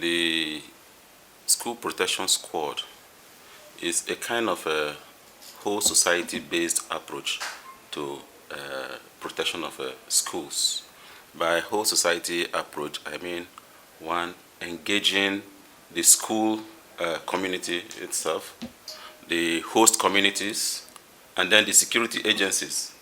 The School Protection Squad is a kind of a whole society-based approach to protection of schools. By whole society approach, I mean one, engaging the school community itself, the host communities, and then the security agencies.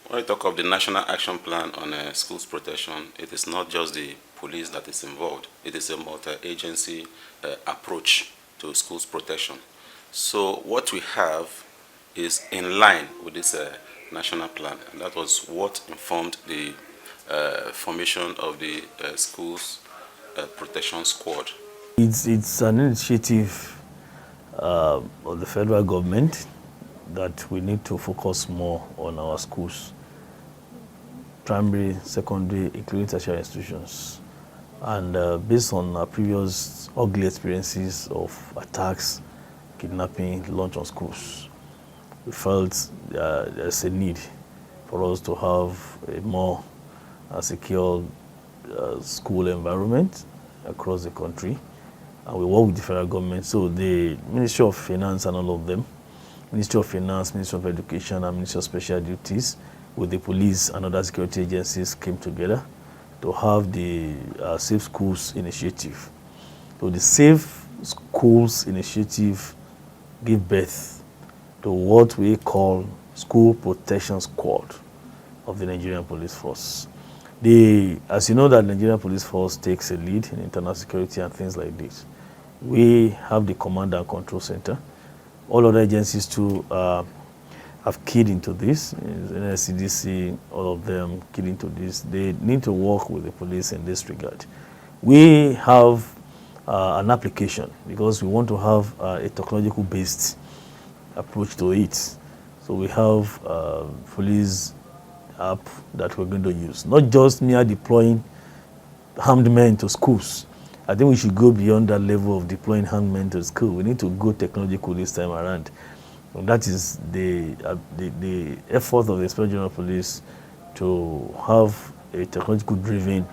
When we talk of the National Action Plan on Schools Protection, it is not just the police that is involved. It is a multi-agency approach to schools protection. So what we have is in line with this national plan, and that was what informed the formation of the Schools Protection Squad. It's an initiative of the federal government that we need to focus more on our schools, primary, secondary, including tertiary institutions. And based on our previous ugly experiences of attacks, kidnapping, launch on schools, we felt there's a need for us to have a more secure school environment across the country. And we work with the federal government, so the Ministry of Finance and all of them, Ministry of Finance, Ministry of Education, and Ministry of Special Duties, with the police and other security agencies came together to have the Safe Schools Initiative. So the Safe Schools Initiative gave birth to what we call School Protection Squad of the Nigerian Police Force. As you know, that Nigerian Police Force takes a lead in internal security and things like this. We have the Command and Control Center. All other agencies too have keyed into this. NSCDC, all of them keyed into this. They need to work with the police in this regard. We have an application because we want to have a technological-based approach to it. So we have police app that we're going to use, not just mere deploying armed men to schools. I think we should go beyond that level of deploying armed men to school. We need to go technological this time around. And that is the effort of the Inspector General of Police to have a technological-driven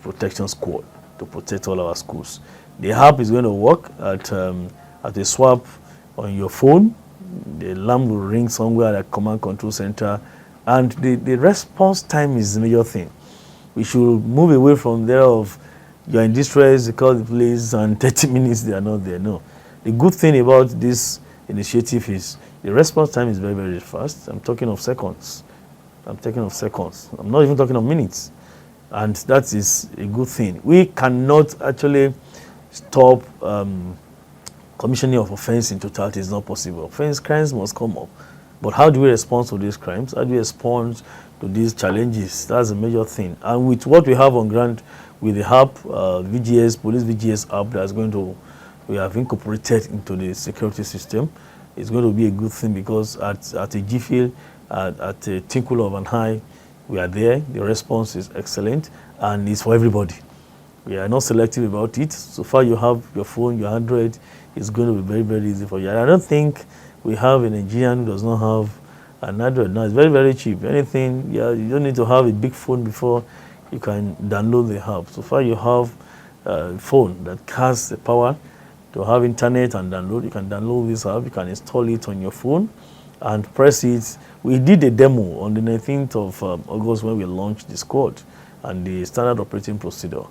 protection squad to protect all our schools. The app is going to work at a swap on your phone. The alarm will ring somewhere at a command control center, and the response time is the major thing. We should move away from there of you're in distress, you call the police, and 30 minutes they are not there. No. The good thing about this initiative is the response time is very, very fast. I'm talking of seconds. I'm not even talking of minutes. And that is a good thing. We cannot actually stop commissioning of offense in totality. It's not possible. Crimes must come up. But how do we respond to these crimes? How do we respond to these challenges? That's a major thing. And with what we have on ground, with the app, VGS, police VGS app that's we have incorporated into the security system, it's going to be a good thing because at a GFIL, at a tinkle of an eye, we are there. The response is excellent and it's for everybody. We are not selective about it. So far you have your phone, your Android, it's going to be very, very easy for you. And I don't think we have a Nigerian who does not have an Android. Now it's very, very cheap. Anything, you don't need to have a big phone before you can download the app. So far you have a phone that has the power to have internet and download. You can download this app, you can install it on your phone and press it. We did a demo on the 19th of August when we launched the squad and the standard operating procedure.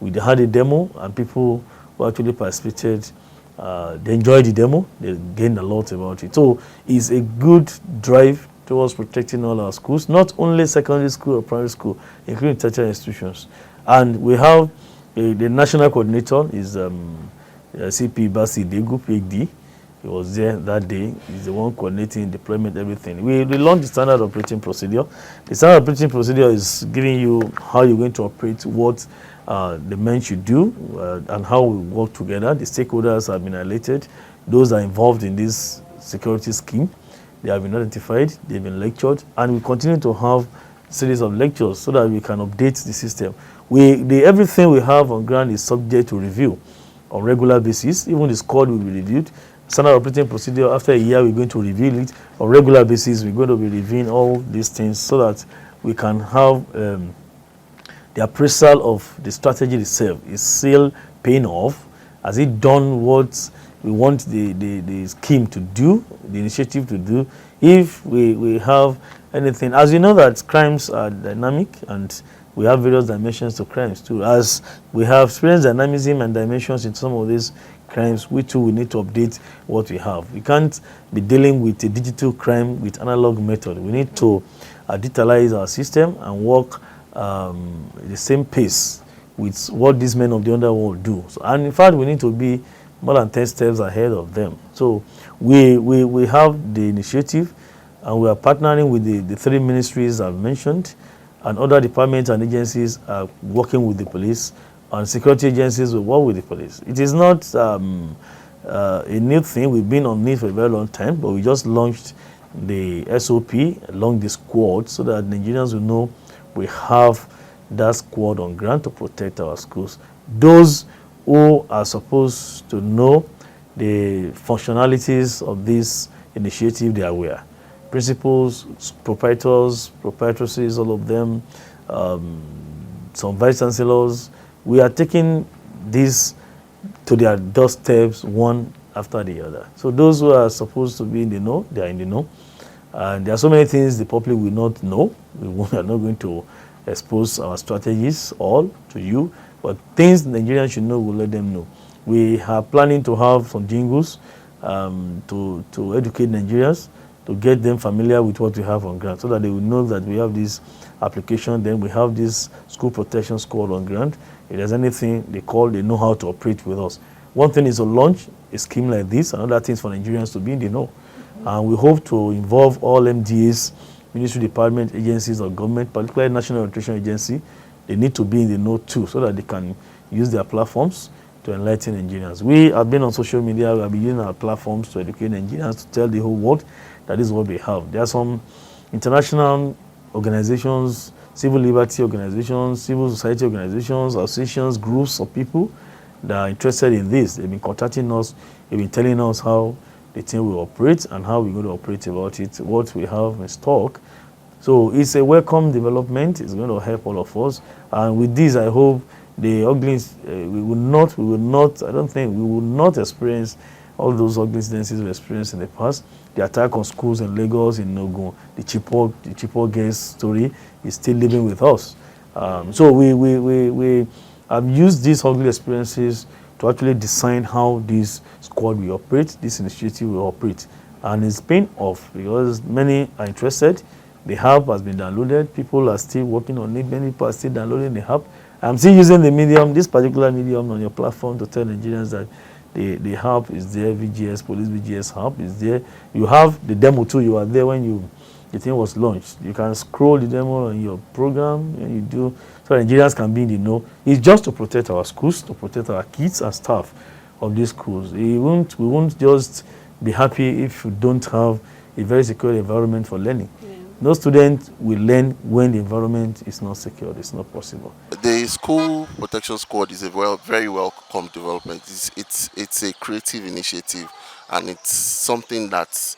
We had a demo and people who actually participated, they enjoyed the demo, they gained a lot about it. So it's a good drive towards protecting all our schools, not only secondary school or primary school, including tertiary institutions. And we have the national coordinator is CP Basi Degu, PhD. He was there that day. He's the one coordinating deployment, everything. We launched the standard operating procedure. The standard operating procedure is giving you how you're going to operate, what the men should do, and how we work together. The stakeholders have been highlighted. Those are involved in this security scheme. They have been identified, they've been lectured, and we continue to have a series of lectures so that we can update the system. Everything we have on ground is subject to review on regular basis. Even the squad will be reviewed. Standard operating procedure, after a year, we're going to review it. On regular basis, we're going to be reviewing all these things so that we can have the appraisal of the strategy itself is still paying off. Has it done what we want the scheme to do, the initiative to do? If we have anything, as you know that crimes are dynamic and we have various dimensions to crimes too. As we have experienced dynamism and dimensions in some of these crimes, we too will need to update what we have. We can't be dealing with a digital crime with analog method. We need to digitalize our system and work the same pace with what these men of the underworld do. So, and in fact, we need to be more than 10 steps ahead of them. So we have the initiative, and we are partnering with the three ministries I've mentioned, and other departments and agencies are working with the police, and security agencies will work with the police. It is not a new thing. We've been on it for a very long time, but we just launched the SOP along the squad so that Nigerians will know we have that squad on ground to protect our schools. Those who are supposed to know the functionalities of this initiative, they are aware. Principals, proprietors, proprietresses, all of them, some vice chancellors, we are taking this to their doorsteps one after the other. So those who are supposed to be in the know, they are in the know. And there are so many things the public will not know. We are not going to expose our strategies all to you, but things Nigerians should know, we'll let them know. We are planning to have some jingles to educate Nigerians, to get them familiar with what we have on ground, so that they will know that we have this application, then we have this school protection squad on ground. If there's anything they call, they know how to operate with us. One thing is to launch a scheme like this, another thing is for Nigerians to be in the know. And we hope to involve all MDAs, ministry department, agencies of government, particularly National Nutrition Agency. They need to be in the know too, so that they can use their platforms to enlighten Nigerians. We have been on social media, we have been using our platforms to educate Nigerians, to tell the whole world that is what we have. There are some international organizations, civil liberty organizations, civil society organizations, associations, groups of people that are interested in this. They've been contacting us, they've been telling us how the thing will operate and how we're going to operate about it, what we have in stock. So it's a welcome development. It's going to help all of us. And with this, I hope the uglies, we will not, I don't think, we will not experience all those ugly incidences we experienced in the past. The attack on schools in Lagos, in Ogun, the Chibok girls story is still living with us. So we have used these ugly experiences to actually design how this squad will operate, this initiative will operate. And it's paying off because many are interested. The app has been downloaded. People are still working on it. Many people are still downloading the app. I'm still using the medium, this particular medium on your platform to tell Nigerians that the app is there, VGS, Police VGS app is there. You have the demo too. You are there when the thing was launched. You can scroll the demo on your program and you do, so Nigerians can be in the know. It's just to protect our schools, to protect our kids and staff of these schools. We won't just be happy if you don't have a very secure environment for learning. No student will learn when the environment is not secure. It's not possible. The school protection squad is a very welcome development. It's a creative initiative, and it's something that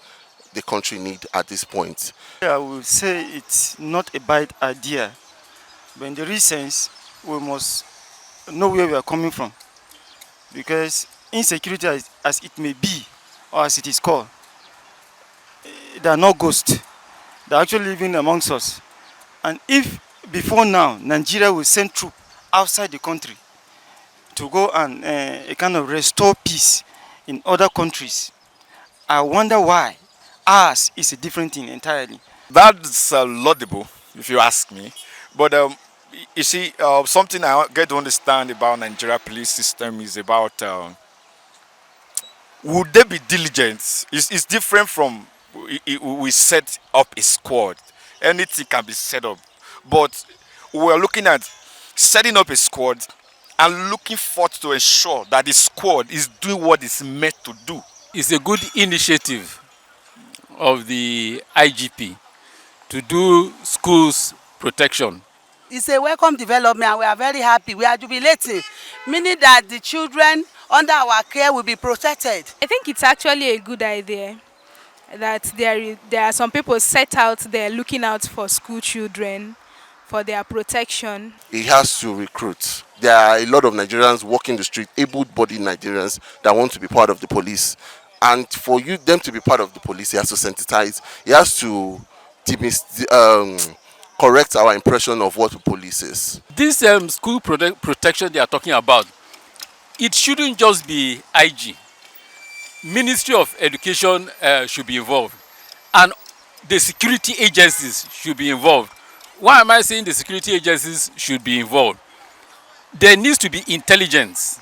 the country needs at this point. I would say it's not a bad idea, but in the real sense, we must know where we are coming from, because insecurity, as it may be, or as it is called, they are not ghosts. They're actually living amongst us. And if before now Nigeria will send troops outside the country to go and a kind of restore peace in other countries, I wonder why ours is a different thing entirely. That's laudable, if you ask me. But you see, something I get to understand about Nigeria police system is about would they be diligent? It's different from we set up a squad. Anything can be set up, but we're looking at setting up a squad and looking forth to ensure that the squad is doing what it's meant to do. It's a good initiative of the IGP to do schools protection. It's a welcome development and we are very happy. We are jubilating, meaning that the children under our care will be protected. I think it's actually a good idea that there are some people set out there looking out for school children, for their protection. He has to recruit. There are a lot of Nigerians walking the street, able-bodied Nigerians that want to be part of the police. And for them to be part of the police, he has to sensitize. He has to correct our impression of what the police is. This school protection they are talking about, it shouldn't just be IG. Ministry of Education should be involved, and the security agencies should be involved. Why am I saying the security agencies should be involved? There needs to be intelligence,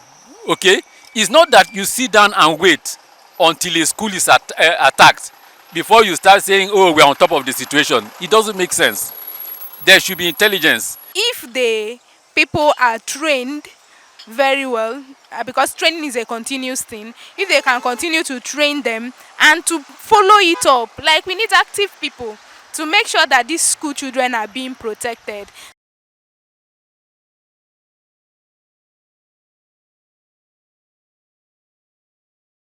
okay? It's not that you sit down and wait until a school is attacked before you start saying, oh, we're on top of the situation. It doesn't make sense. There should be intelligence. If the people are trained very well, because training is a continuous thing, if they can continue to train them and to follow it up, like we need active people to make sure that these school children are being protected.